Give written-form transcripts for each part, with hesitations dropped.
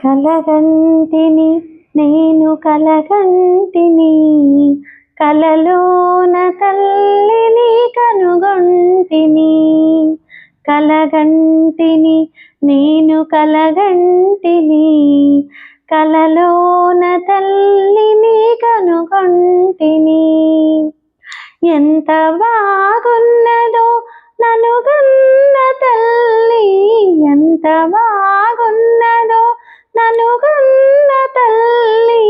కలగంటిని నేను కలగంటిని, కలలోన తల్లిని కనుగొంటిని. కలగంటిని నేను కలగంటిని, కలలోన తల్లిని కనుగొంటిని. ఎంత బాగున్నదో ననుగన్న తల్లి, ఎంత బాగున్నదో ననుగన్న తల్లి.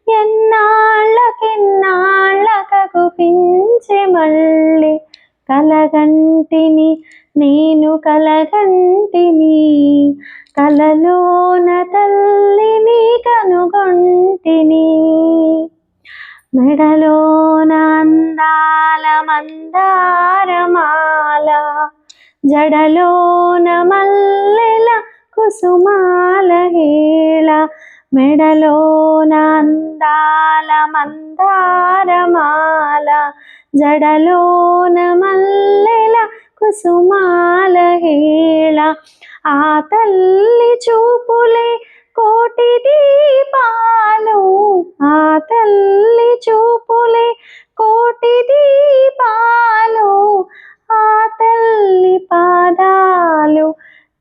ఎన్నాళ్ళకెన్నాళ్ళకగుపించే మళ్ళీ. కలగంటిని నేను కలగంటిని, కలలోన తల్లిని కనుగొంటిని. మెడలోన అందాల మందారమాల, జడలోన మల్లెల కుసుమాల హేళ. మెడలోన అందాల మందారమాల, జడలోన మల్లెల కుసుమాల హేళ. ఆ తల్లి చూపులే కోటి దీపాలు, ఆ తల్లి చూపులే కోటి దీపాలు. ఆ తల్లి పాదాలు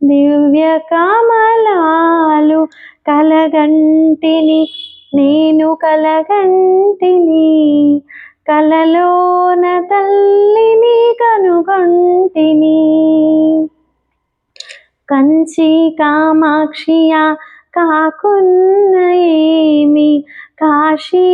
దివ్య కమలాలు. కలగంటిని నేను కలగంటిని, కలలోన తల్లిని కనుగొంటిని. కంచి కామాక్షియా కాకున్న ఏమి, కాశీ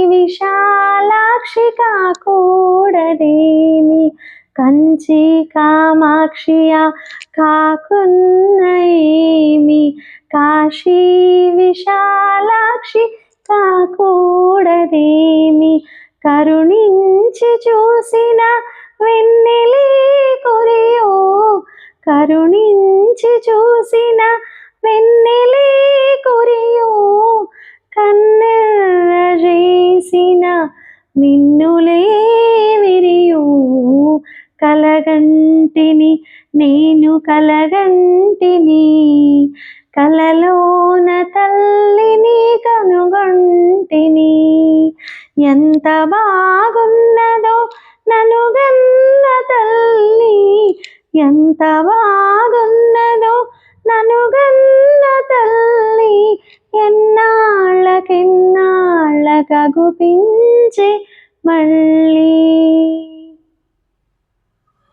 విశాలాక్షి కాకూడదేమి. కంచి కామాక్షియా కాకున్న ఏమి, కాశీ విశాలాక్షి కాకూడదేమి. కరుణించి చూసిన వెన్నెలే కురియో, కరుణించి చూసిన వెన్నెలే కురియో. కన్నెర్ర చేసిన మిన్నులే విరియో. కలగంటిని నేను కలగంటిని, కలలోన తల్లిని కనుగొంటిని. ఎంత బాగున్నదో ననుగన్న తల్లి, ఎంత బాగున్నదో ననుగన్న తల్లి. ఎన్నాళ్ళకెన్నాళ్ళకగుపించే మళ్ళీ.